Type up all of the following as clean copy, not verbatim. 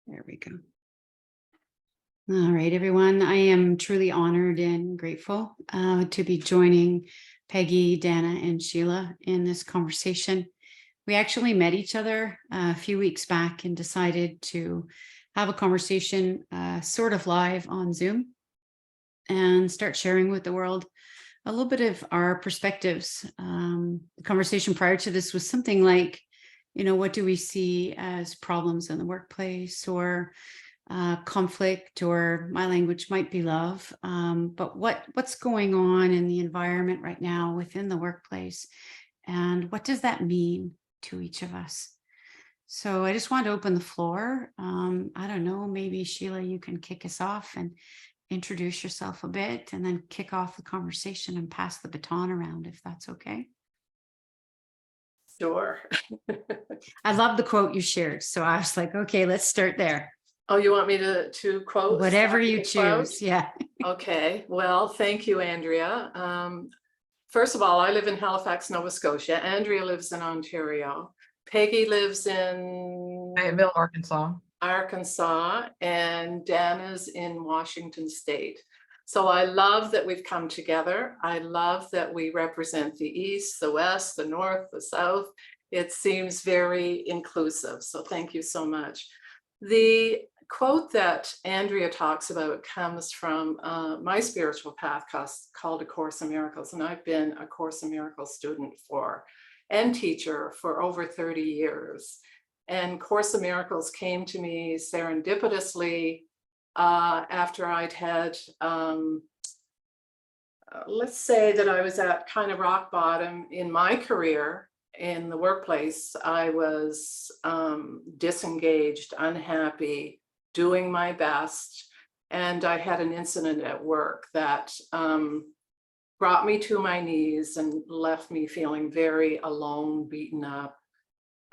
There we go. All right, everyone. I am truly honored and grateful to be joining Peggy, Dana, and Sheila in this conversation. We actually met each other a few weeks back and decided to have a conversation sort of live on Zoom and start sharing with the world a little bit of our perspectives. The conversation prior to this was something like, you know, what do we see as problems in the workplace, or conflict, or my language might be love, but what's going on in the environment right now within the workplace, and what does that mean to each of us? So I just want to open the floor. I don't know, maybe Sheila, you can kick us off and introduce yourself a bit, and then kick off the conversation and pass the baton around, if that's okay. Sure. I love the quote you shared, so I was like, okay, let's start there. Oh, you want me to quote? Whatever you choose. Quote? Yeah. Okay. Well, thank you, Andrea. First of all, I live in Halifax, Nova Scotia. Andrea lives in Ontario. Peggy lives in Fayetteville, Arkansas, and Dana's in Washington State. So I love that we've come together. I love that we represent the East, the West, the North, the South. It seems very inclusive. So thank you so much. The quote that Andrea talks about comes from my spiritual path called A Course in Miracles. And I've been a Course in Miracles student and teacher for over 30 years. And Course in Miracles came to me serendipitously after I'd had, let's say that I was at kind of rock bottom in my career in the workplace. I was disengaged, unhappy, doing my best. And I had an incident at work that brought me to my knees and left me feeling very alone, beaten up,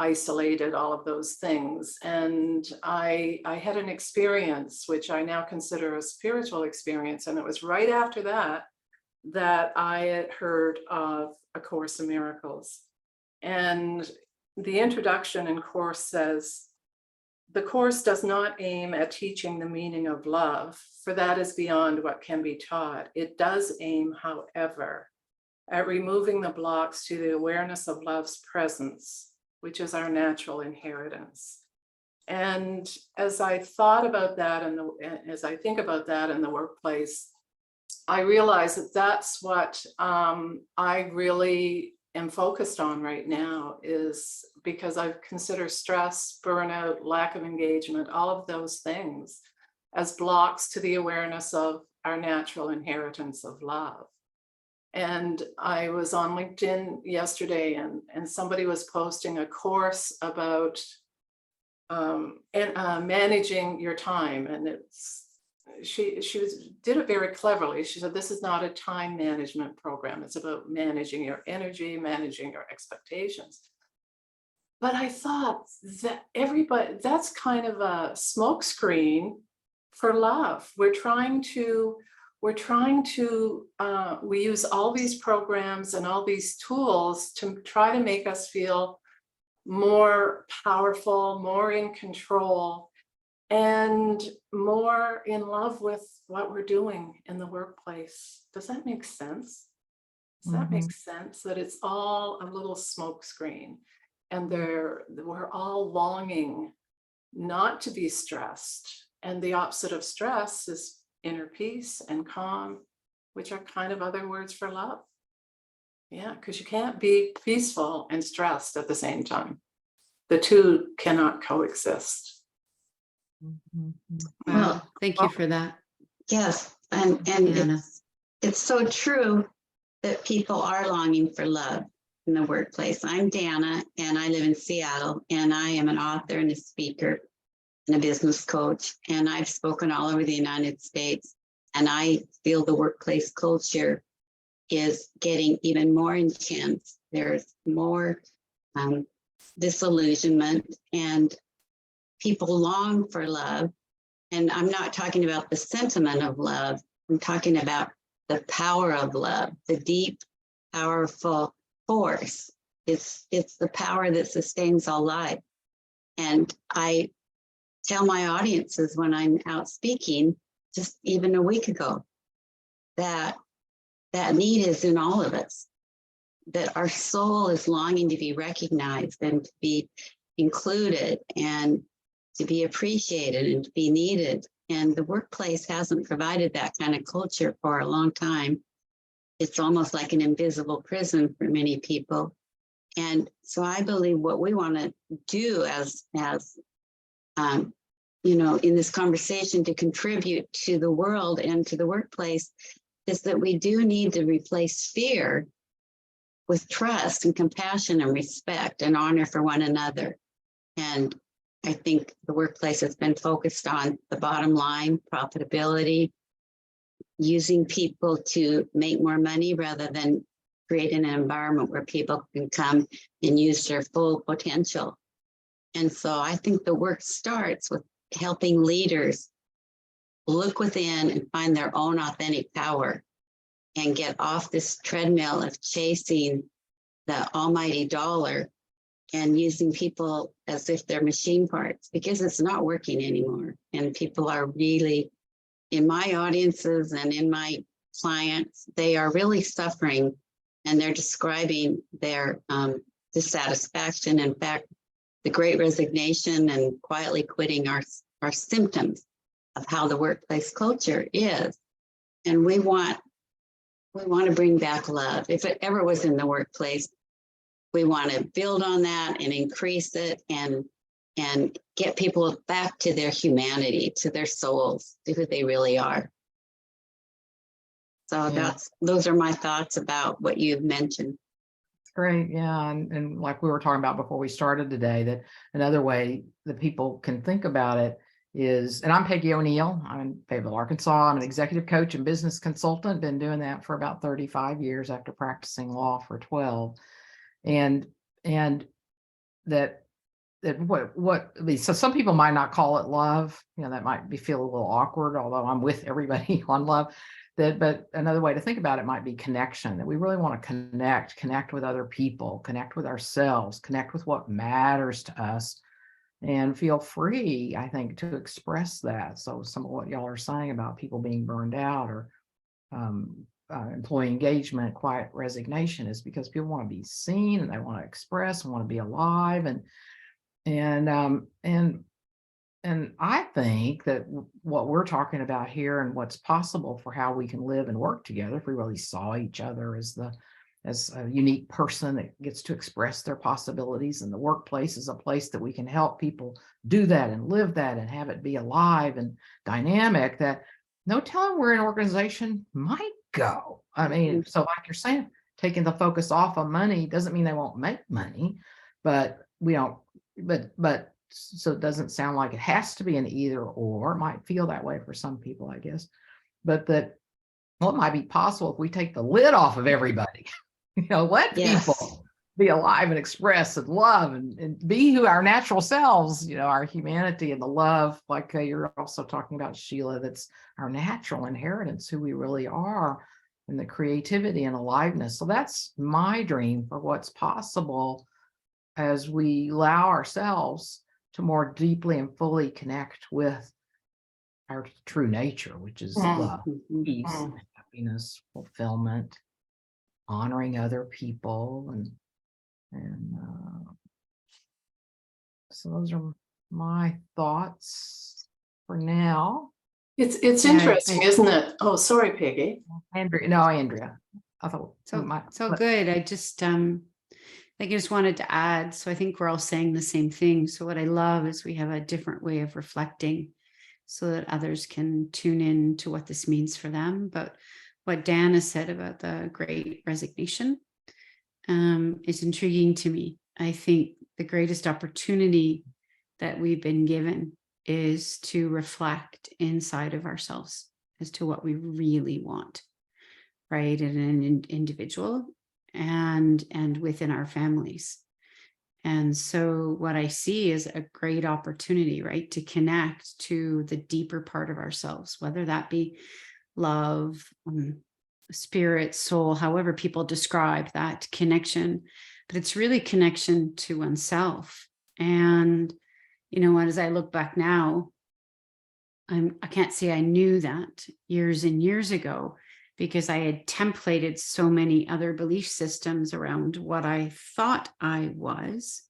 isolated, all of those things. And I had an experience, which I now consider a spiritual experience. And it was right after that I had heard of A Course in Miracles. And the introduction in Course says, the Course does not aim at teaching the meaning of love, for that is beyond what can be taught. It does aim, however, at removing the blocks to the awareness of love's presence, which is our natural inheritance. And as I thought about that, and as I think about that in the workplace, I realize that that's what I really am focused on right now, is because I consider stress, burnout, lack of engagement, all of those things as blocks to the awareness of our natural inheritance of love. And I was on LinkedIn yesterday, and somebody was posting a course about managing your time. And she did it very cleverly. She said, this is not a time management program. It's about managing your energy, managing your expectations. But I thought that that's kind of a smokescreen for love. We use all these programs and all these tools to try to make us feel more powerful, more in control, and more in love with what we're doing in the workplace. Does that make sense? Does that make sense? That it's all a little smokescreen, and we're all longing not to be stressed. And the opposite of stress is inner peace and calm, which are kind of other words for love. Yeah, because you can't be peaceful and stressed at the same time. The two cannot coexist. Well, thank you for that. Yes, and it's so true that people are longing for love in the workplace. I'm Dana, and I live in Seattle, and I am an author and a speaker and a business coach, and I've spoken all over the United States, and I feel the workplace culture is getting even more intense. There's more disillusionment, and people long for love. And I'm not talking about the sentiment of love. I'm talking about the power of love, the deep, powerful force. It's the power that sustains all life. And I tell my audiences when I'm out speaking, just even a week ago, that need is in all of us, that our soul is longing to be recognized and to be included and to be appreciated and to be needed. And the workplace hasn't provided that kind of culture for a long time. It's almost like an invisible prison for many people. And so I believe what we want to do as in this conversation to contribute to the world and to the workplace is that we do need to replace fear with trust and compassion and respect and honor for one another. And I think the workplace has been focused on the bottom line, profitability, using people to make more money rather than creating an environment where people can come and use their full potential. And so I think the work starts with helping leaders look within and find their own authentic power and get off this treadmill of chasing the almighty dollar and using people as if they're machine parts, because it's not working anymore. And people are really, in my audiences and in my clients, they are really suffering, and they're describing their dissatisfaction. In fact, the Great Resignation and quietly quitting are symptoms of how the workplace culture is. And we want to bring back love. If it ever was in the workplace, we want to build on that and increase it and get people back to their humanity, to their souls, to who they really are. So those are my thoughts about what you've mentioned. Great. Yeah. And like we were talking about before we started today, that another way that people can think about it is, and I'm Peggy O'Neal. I'm in Fayetteville, Arkansas. I'm an executive coach and business consultant. Been doing that for about 35 years after practicing law for 12. And that what I mean, so some people might not call it love, that might feel a little awkward, although I'm with everybody on love. But another way to think about it might be connection, that we really want to connect with other people, connect with ourselves, connect with what matters to us, and feel free, I think, to express that. So some of what y'all are saying about people being burned out or employee engagement, quiet resignation, is because people want to be seen and they want to express and want to be alive. And I think that what we're talking about here and what's possible for how we can live and work together, if we really saw each other as a unique person that gets to express their possibilities, and the workplace is a place that we can help people do that and live that and have it be alive and dynamic, that no telling where an organization might go. I mean, so like you're saying, taking the focus off of money doesn't mean they won't make money, but we don't, but so it doesn't sound like it has to be an either or. It might feel that way for some people, I guess, but that what might be possible if we take the lid off of everybody, let people be alive and express and love and be who our natural selves, our humanity and the love, like you're also talking about, Sheila, that's our natural inheritance, who we really are, and the creativity and aliveness. So that's my dream for what's possible as we allow ourselves to more deeply and fully connect with our true nature, which is love, peace, happiness, fulfillment, honoring other people, and so those are my thoughts for now. It's interesting, isn't it? Oh, sorry, Peggy. Andrea. I thought so good. I just I just wanted to add, so I think we're all saying the same thing. So what I love is we have a different way of reflecting so that others can tune in to what this means for them. But what Dan has said about the Great Resignation is intriguing to me. I think the greatest opportunity that we've been given is to reflect inside of ourselves as to what we really want, right? In an individual and within our families. And so what I see is a great opportunity, right, to connect to the deeper part of ourselves, whether that be love, spirit, soul, however people describe that connection, but it's really connection to oneself. And you know, as I look back now, I can't say I knew that years and years ago, because I had templated so many other belief systems around what I thought I was.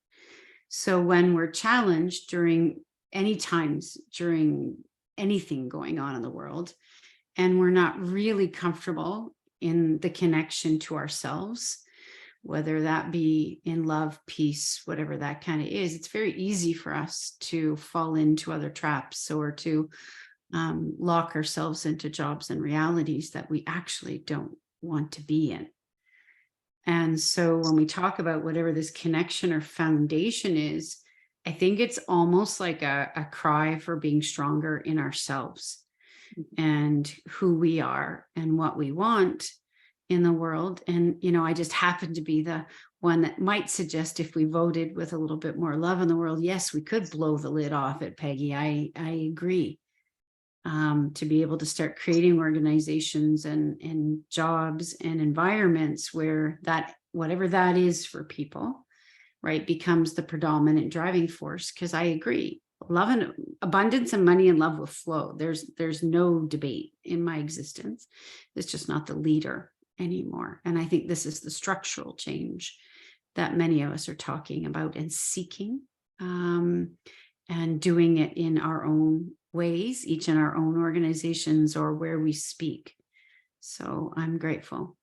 So when we're challenged during any times, during anything going on in the world, and we're not really comfortable in the connection to ourselves, whether that be in love, peace, whatever that kind of is, it's very easy for us to fall into other traps, or to lock ourselves into jobs and realities that we actually don't want to be in. And so when we talk about whatever this connection or foundation is, I think it's almost like a cry for being stronger in ourselves and who we are and what we want in the world. And, you know, I just happen to be the one that might suggest, if we voted with a little bit more love in the world, yes, we could blow the lid off it, Peggy. I agree. To be able to start creating organizations and jobs and environments where that, whatever that is for people, right, becomes the predominant driving force. Because I agree, love and abundance and money and love will flow. There's no debate in my existence. It's just not the leader anymore. And I think this is the structural change that many of us are talking about and seeking, and doing it in our own ways, each in our own organizations or where we speak. So I'm grateful.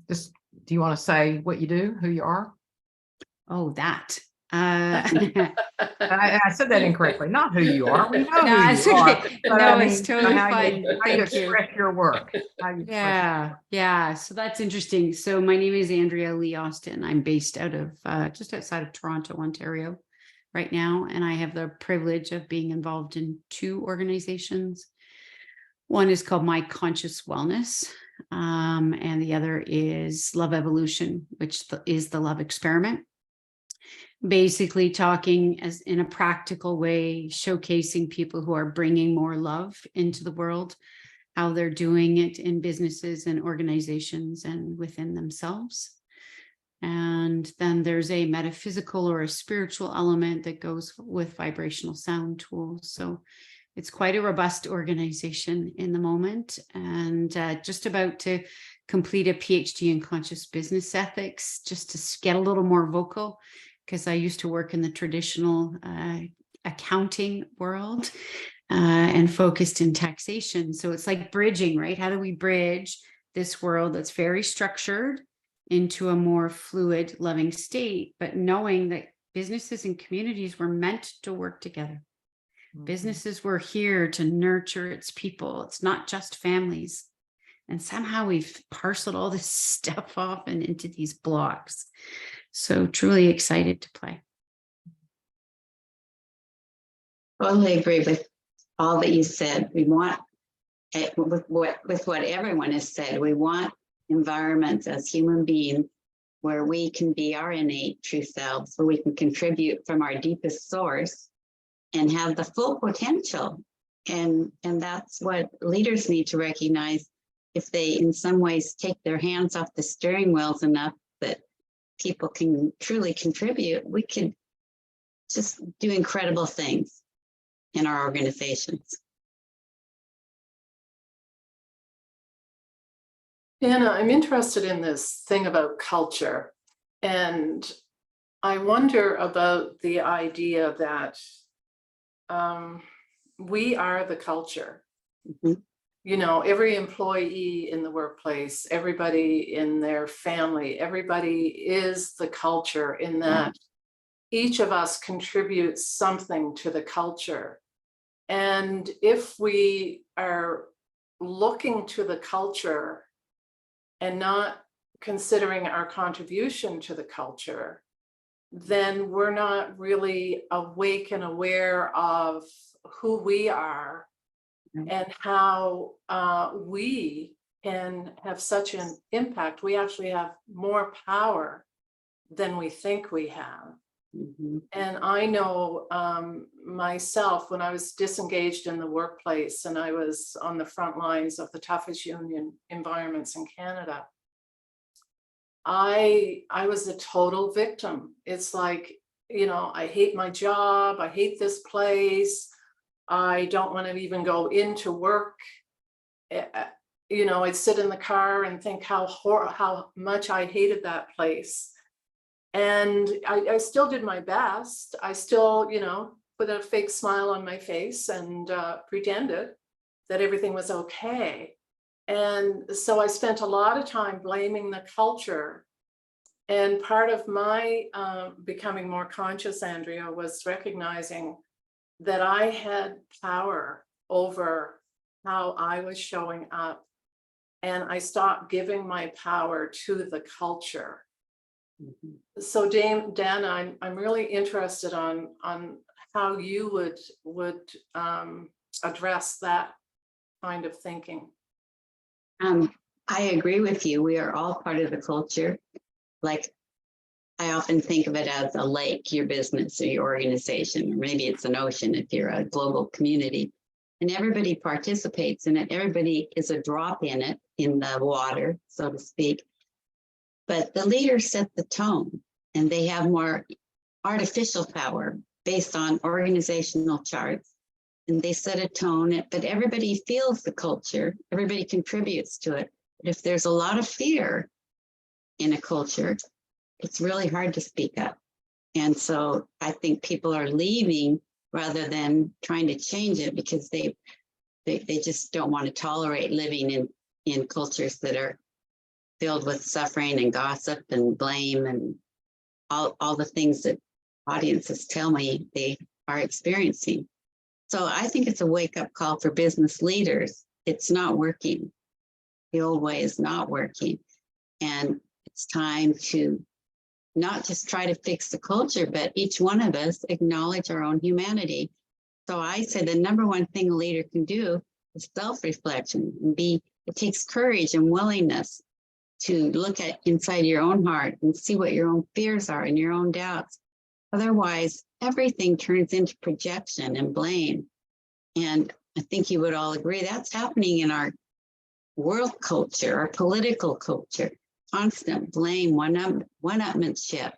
Just, do you want to say what you do, who you are? Oh, that. I said that incorrectly. Not who you are. We know No, who it's you are. okay. But No, I mean, it's totally how fine. you Thank you. express your work. Yeah. So that's interesting. So my name is Andrea Lee Austin. I'm based out of just outside of Toronto, Ontario right now. And I have the privilege of being involved in 2 organizations. One is called My Conscious Wellness. And the other is Love Evolution, which is the love experiment. Basically talking as in a practical way, showcasing people who are bringing more love into the world, how they're doing it in businesses and organizations and within themselves. And then there's a metaphysical or a spiritual element that goes with vibrational sound tools. So it's quite a robust organization in the moment, and just about to complete a PhD in conscious business ethics, just to get a little more vocal, because I used to work in the traditional accounting world and focused in taxation. So it's like bridging, right? How do we bridge this world that's very structured into a more fluid, loving state, but knowing that businesses and communities were meant to work together. Businesses were here to nurture its people. It's not just families. And somehow we've parceled all this stuff off and into these blocks. So truly excited to play. Totally agree with all that you said. We want, with what everyone has said, we want environments as human beings where we can be our innate true selves, where we can contribute from our deepest source and have the full potential. And that's what leaders need to recognize. If they in some ways take their hands off the steering wheels enough that people can truly contribute, we could just do incredible things in our organizations. Anna, I'm interested in this thing about culture, and I wonder about the idea that we are the culture. Mhm. You know, every employee in the workplace, everybody in their family, everybody is the culture, in that each of us contributes something to the culture. And if we are looking to the culture and not considering our contribution to the culture, then we're not really awake and aware of who we are and how we can have such an impact. We actually have more power than we think we have. And I know myself, when I was disengaged in the workplace and I was on the front lines of the toughest union environments in Canada, I was a total victim. It's like you know, I hate my job, I hate this place, I don't want to even go into work. You know, I'd sit in the car and think how much I hated that place. And I still did my best. I still, you know, put a fake smile on my face and pretended that everything was okay. And so I spent a lot of time blaming the culture. And part of my becoming more conscious, Andrea, was recognizing that I had power over how I was showing up. And I stopped giving my power to the culture. So Dana, I'm really interested on how you would address that kind of thinking. I agree with you. We are all part of the culture. Like, I often think of it as a lake, your business or your organization, or maybe it's an ocean if you're a global community. And everybody participates in it. Everybody is a drop in it, in the water, so to speak. But the leaders set the tone, and they have more artificial power based on organizational charts. And they set a tone, but everybody feels the culture. Everybody contributes to it. But if there's a lot of fear in a culture, it's really hard to speak up. And so I think people are leaving rather than trying to change it, because they just don't want to tolerate living in cultures that are filled with suffering and gossip and blame and all the things that audiences tell me they are experiencing. So I think it's a wake-up call for business leaders. It's not working. The old way is not working. And it's time to not just try to fix the culture, but each one of us acknowledge our own humanity. So I say the number one thing a leader can do is self-reflection and it takes courage and willingness to look at inside your own heart and see what your own fears are and your own doubts. Otherwise, everything turns into projection and blame. And I think you would all agree that's happening in our world culture, our political culture. Constant blame, one-upmanship,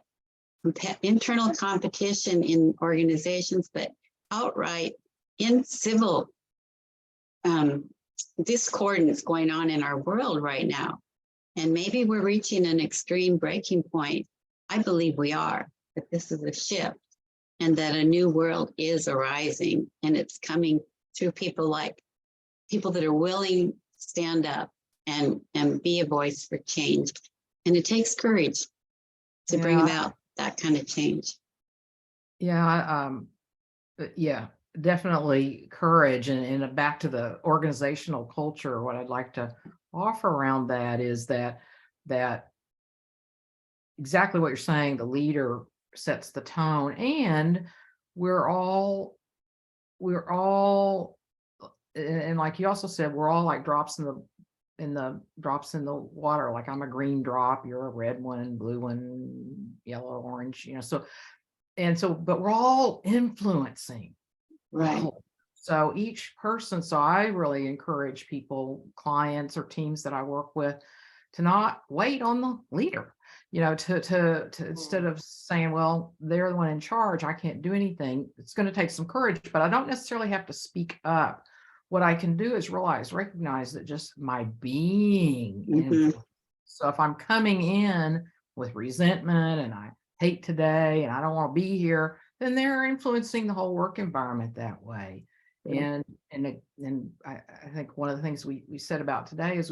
internal competition in organizations, but outright in civil discordance going on in our world right now. And maybe we're reaching an extreme breaking point. I believe we are, that this is a shift and that a new world is arising, and it's coming through people that are willing to stand up and be a voice for change. And it takes courage to bring about that kind of change. Yeah, definitely courage. And back to the organizational culture, what I'd like to offer around that is that exactly what you're saying, the leader sets the tone, and we're all, and like you also said, we're all like drops in the water. Like I'm a green drop, you're a red one, blue one, yellow, orange, but we're all influencing. Right. So each person, so I really encourage people, clients or teams that I work with, to not wait on the leader, to instead of saying, well, they're the one in charge, I can't do anything. It's going to take some courage, but I don't necessarily have to speak up. What I can do is recognize that just my being. Mm-hmm. So if I'm coming in with resentment and I hate today and I don't want to be here, then they're influencing the whole work environment that way. Yeah. And I think one of the things we said about today is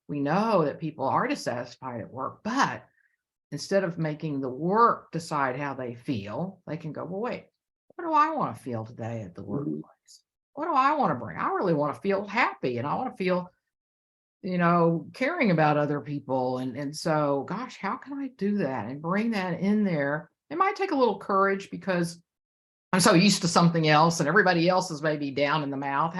we know that people are dissatisfied at work, but instead of making the work decide how they feel, they can go, well, wait, what do I want to feel today at the workplace? What do I want to bring? I really want to feel happy, and I want to feel, caring about other people. And so, gosh, how can I do that and bring that in there? It might take a little courage because I'm so used to something else and everybody else is maybe down in the mouth.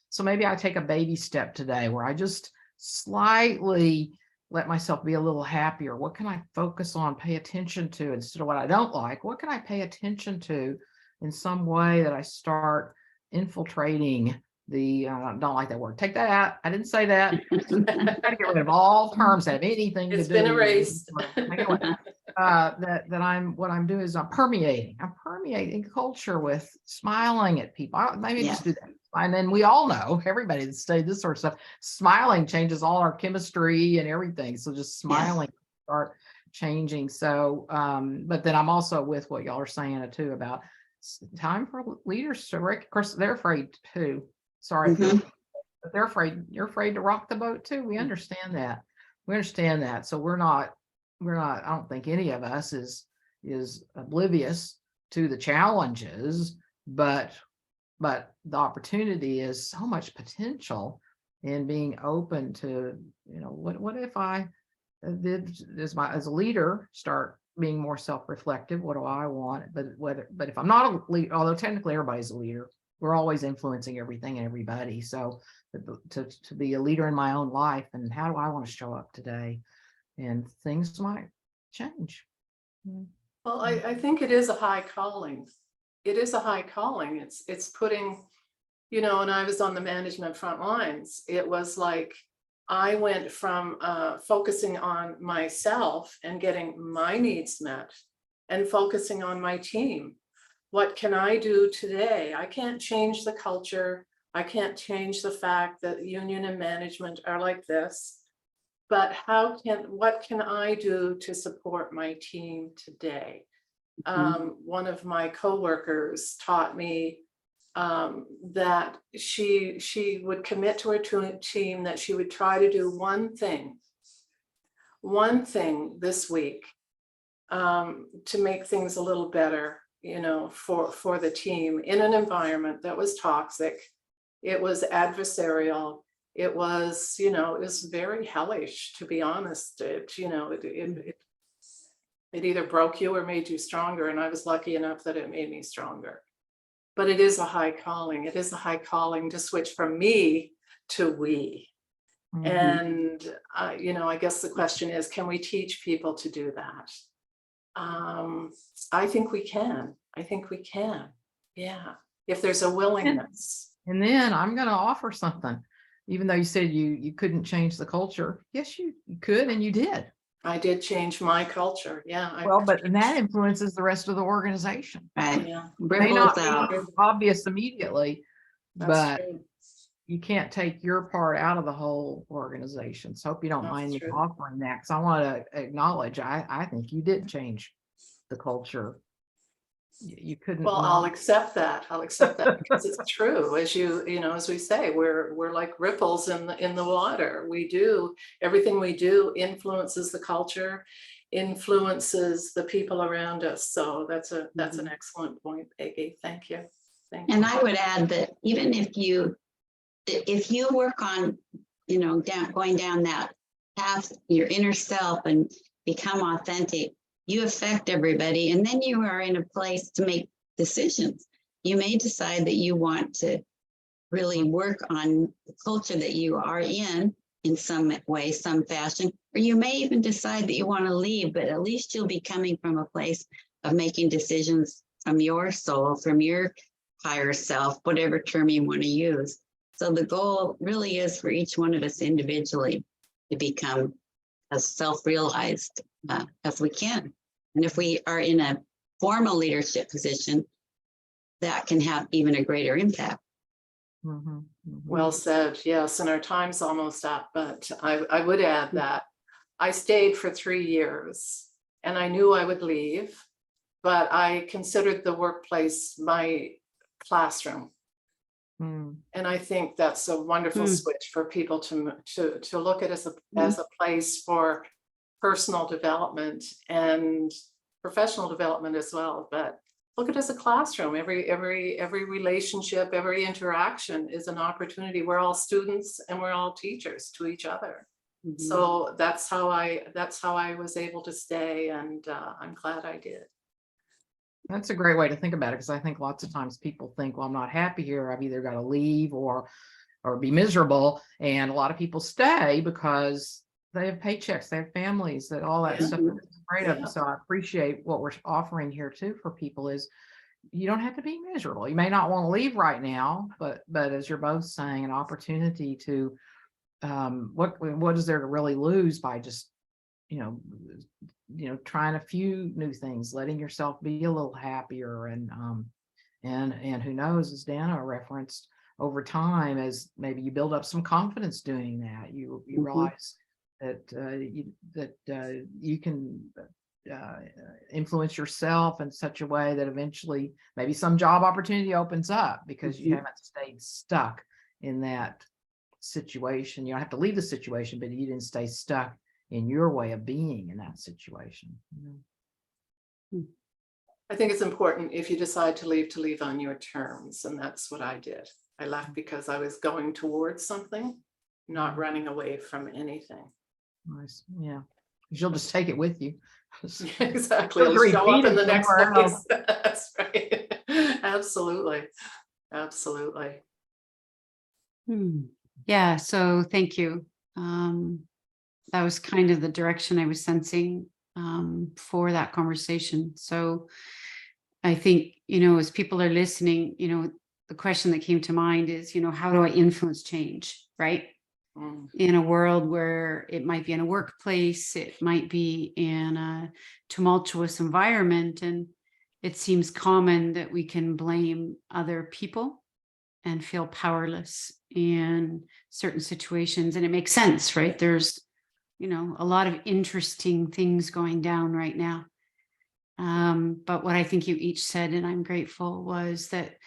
So maybe I take a baby step today where I just slightly let myself be a little happier. What can I focus on, pay attention to instead of what I don't like? What can I pay attention to in some way that I start infiltrating I don't like that word. Take that out. I didn't say that. I got to get rid of all terms that have anything to do. It's been erased. what I'm doing is I'm permeating culture with smiling at people. Maybe Yeah. just do that. And then we all know, everybody that studied this sort of stuff, smiling changes all our chemistry and everything. So just smiling start changing. So, but then I'm also with what y'all are saying too about time for leaders to, of course, they're afraid too. Sorry, Mhm. but they're afraid. You're afraid to rock the boat too. We understand that. We understand that. So we're not, I don't think any of us is oblivious to the challenges, but the opportunity is so much potential in being open to, what if I did as a leader start being more self-reflective? What do I want? But if I'm not a leader, although technically everybody's a leader, we're always influencing everything and everybody. So to be a leader in my own life, and how do I want to show up today? And things might change. Well, I think it is a high calling. It is a high calling. It's putting, when I was on the management front lines, it was like I went from focusing on myself and getting my needs met and focusing on my team. What can I do today? I can't change the culture. I can't change the fact that union and management are like this. But what can I do to support my team today? One of my coworkers taught me that she would commit to her team that she would try to do one thing this week to make things a little better, for the team in an environment that was toxic. It was adversarial. It was, it was very hellish, to be honest. It either broke you or made you stronger. And I was lucky enough that it made me stronger. But it is a high calling. It is a high calling to switch from me to we. Mm-hmm. And, I guess the question is, can we teach people to do that? I think we can. Yeah. If there's a willingness. And then I'm going to offer something. Even though you said you couldn't change the culture, yes, you could, and you did. I did change my culture. Yeah. Well, but that influences the rest of the organization. Right. Yeah, It may not Ripples be out. obvious immediately, that's but true. you can't take your part out of the whole organization. So hope you don't That's mind me true. offering that, because I want to acknowledge I think you did change the culture. You couldn't. Well, I'll accept that because it's true. As as we say, we're like ripples in the water. Everything we do influences the culture, influences the people around us. So that's an excellent point, Peggy. Thank you. And I would add that even if you work on, going down that path, your inner self, and become authentic, you affect everybody. And then you are in a place to make decisions. You may decide that you want to really work on the culture that you are in some way, some fashion, or you may even decide that you want to leave, but at least you'll be coming from a place of making decisions from your soul, from your higher self, whatever term you want to use. So the goal really is for each one of us individually to become as self-realized as we can. And if we are in a formal leadership position, that can have even a greater impact. Mm-hmm, mm-hmm. Well said. Yes, and our time's almost up, but I would add that I stayed for 3 years and I knew I would leave, but I considered the workplace my classroom. And I think that's a wonderful switch for people to look at as a place for personal development and professional development as well. But look at it as a classroom. Every relationship, every interaction is an opportunity. We're all students and we're all teachers to each other. Mm-hmm. So that's how I was able to stay, and I'm glad I did. That's a great way to think about it, because I think lots of times people think, well, I'm not happy here. I've either got to leave or be miserable. And a lot of people stay because they have paychecks, they have families, that all that stuff is great of them. So I appreciate what we're offering here too for people is you don't have to be miserable. You may not want to leave right now, but as you're both saying, an opportunity to what is there to really lose by just trying a few new things, letting yourself be a little happier, and who knows, as Dana referenced, over time, as maybe you build up some confidence doing that, you realize that you can influence yourself in such a way that eventually maybe some job opportunity opens up because you haven't stayed stuck in that situation. You don't have to leave the situation, but you didn't stay stuck in your way of being in that situation. I think it's important, if you decide to leave on your terms. And that's what I did. I left because I was going towards something, not running away from anything. Nice. Yeah. You'll just take it with you. Exactly. It'll show up in the next place. That's right. Absolutely. Absolutely. Yeah, so thank you. That was kind of the direction I was sensing for that conversation. So I think, as people are listening, the question that came to mind is, how do I influence change, right? In a world where it might be in a workplace, it might be in a tumultuous environment, and it seems common that we can blame other people and feel powerless in certain situations. And it makes sense, right? There's, a lot of interesting things going down right now. But what I think you each said, and I'm grateful, was that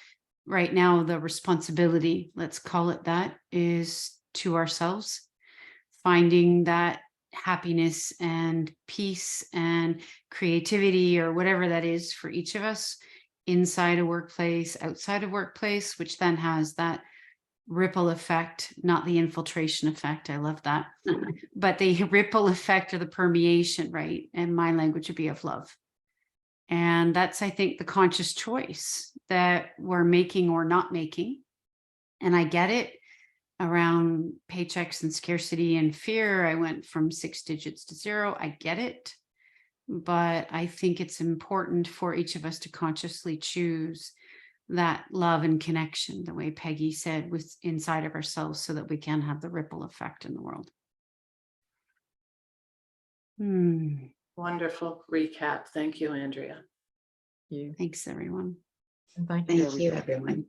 right now the responsibility, let's call it that, is to ourselves, finding that happiness and peace and creativity, or whatever that is for each of us, inside a workplace, outside of workplace, which then has that ripple effect, not the infiltration effect. I love that. But the ripple effect, or the permeation, right? And my language would be of love. And that's, I think, the conscious choice that we're making or not making. And I get it around paychecks and scarcity and fear. I went from 6 digits to 0. I get it. But I think it's important for each of us to consciously choose that love and connection, the way Peggy said, with inside of ourselves, so that we can have the ripple effect in the world. Wonderful recap. Thank you, Andrea. You. Thanks, everyone. And thank Thank you, you, everyone.